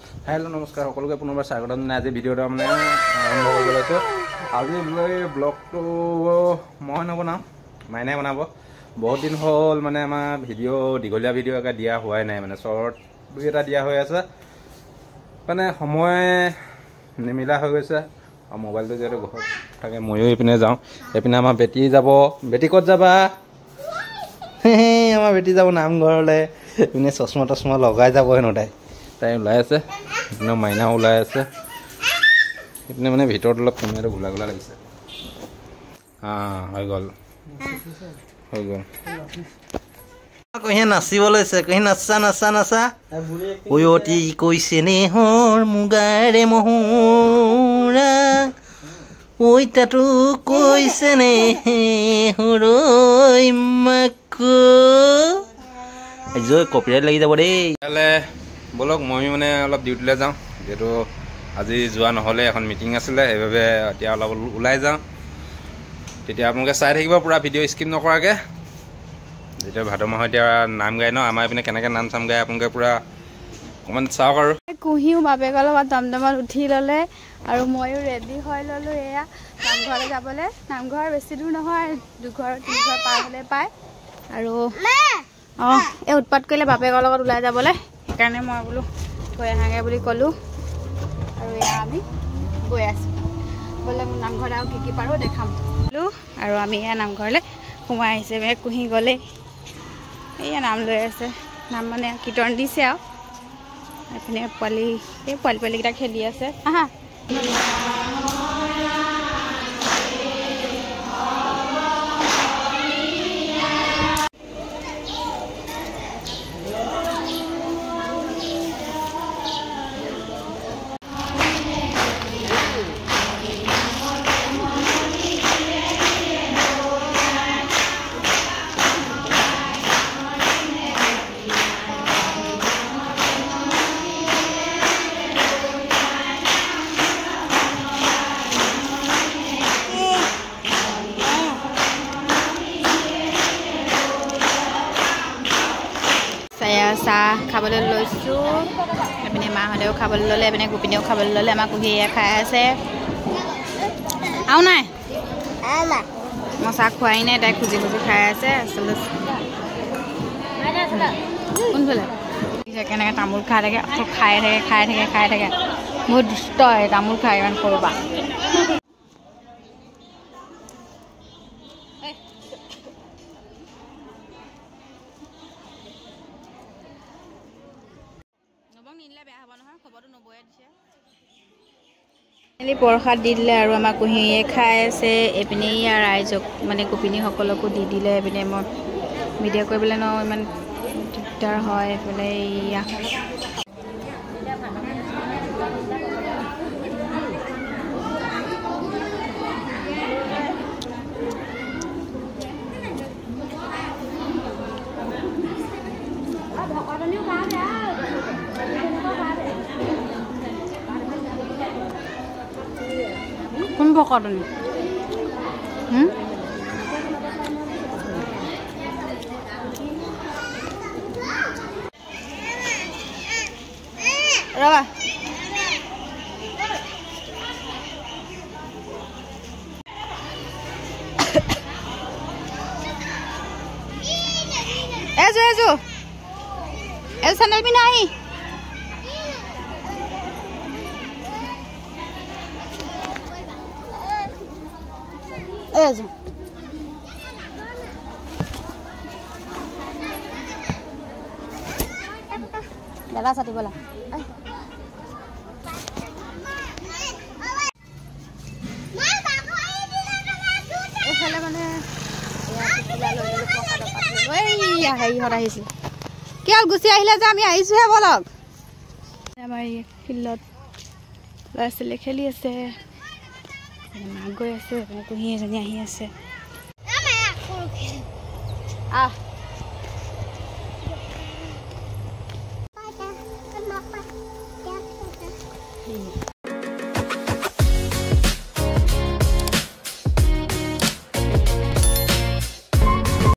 hello नमस्कार सकलोके पुनर्बार स्वागतम आज भिडिओ मैं आरम्भ कर आज ब्लग तो मैं नबना माइनाई बनाब बहुत दिन हल माने आमार भिडिओ दीघलिया भिडिओ एका दिया हुआ ना माने शर्ट दुई एटा दिया हुई आछे माने समय निमिला हो गई और मोबाइल तो जो घर थके मयो इपिने जाऊँ एपिने आमार बेटी যাব बेटी कत जाबा आमार बेटी যাব नामघरले इपिने चश्मा टश्मा लगाई যাব हेनो ताई ओलाई आछे इपिने माइना ओलाई आछे इपिने माने भितरत अलप केमेरा घुला घुला लागिছে হৈ গল कहीं नाचिब लैसे कहीं नाचा नाचा नाचा ओटी कैसे ने हर मुगारे महूरा ओई तातु कैसे ने हरई माको जो कपिराइट लगी যাব দেই তাহলে বলক মই মানে অলপ ডিউটিলে যাওঁ যেটো আজি যোৱা নহলে এখন মিটিং আছিল সেইভাবে এতিয়া অলপ ওলাই যাওঁ তেতিয়া আপোনালোকে চাই থাকিব পুৰা ভিডিও স্কিপ নকৰাকে যেতিয়া ভাদ মাহ এতিয়া নাম গায় ন আমাৰ পিনে কেনেকৈ নাম চাম গায় আপোনালোকে পুৰা অকণমান চাওক আৰু কুহিও বাপেকৰ লগত দমদমত উঠি ল'লে আৰু ময়ো ৰেডি হৈ ল'লোঁ এয়া নামঘৰলৈ যাবলৈ নামঘৰ বেছি দূৰ নহয় দুঘৰ তিনিঘৰ পাৰ হ'লে পায় আৰু এই উৎপাত কৰিলে বাপেকৰ লগত ওলাই যাবলৈ সেইকাৰণে মই বোলো গৈ আহাগে বুলি ক'লোঁ আৰু এয়া আমি গৈ আছোঁ বোলে নামঘৰলৈ আৰু কি পাৰোঁ দেখাম বোলো আৰু আমি এয়া নামঘৰলৈ সোমাই আহিছে কুহি গ'লে এয়া নাম লৈ আছে নাম মানে কীৰ্তন দিছে আৰু এইপিনে পোৱালি এই পোৱালিকেইটা খেলি আছে আহা চাহ খাবলৈ লৈছোঁ এপিনে মাহঁতেও খাবলৈ ল'লে এপিনে গোপিনীয়েও খাবলৈ ল'লে আমাৰ কুহিয়ে খাই আছে আৰু নাই মই চাহ খোৱাই নাই তাই খুজি খুজি খাই আছে আচলতে কোনফালে কেনেকৈ তামোল খাই থাকে আকৌ খাই থাকে বহুত দুষ্ট হয় তামোল খাই ইমান সৰুৰ পৰা প্ৰসাদ দি দিলে আৰু আমাৰ কুহিয়ে খাই আছে এইপিনে ইয়াৰ ৰাইজক মানে গোপিনীসকলকো দি দিলে এইপিনে মই ভিডিঅ' কৰিবলৈ ন ইমান দিগদাৰ হয় এইফালে ইয়া কোন ভকতনি ৰবা এজো চেণ্ডেল পিন্ধা আহি দাদা চাটি বলা এইফালে মানে হেৰিহঁত আহিছিল কি হ'ল গুচি আহিলে যে আমি আহিছোঁহে বলক আমাৰ এই ফিল্ডত ল'ৰা ছোৱালী খেলি আছে মাক গৈ আছে কুহি এজনী আহি আছে আহ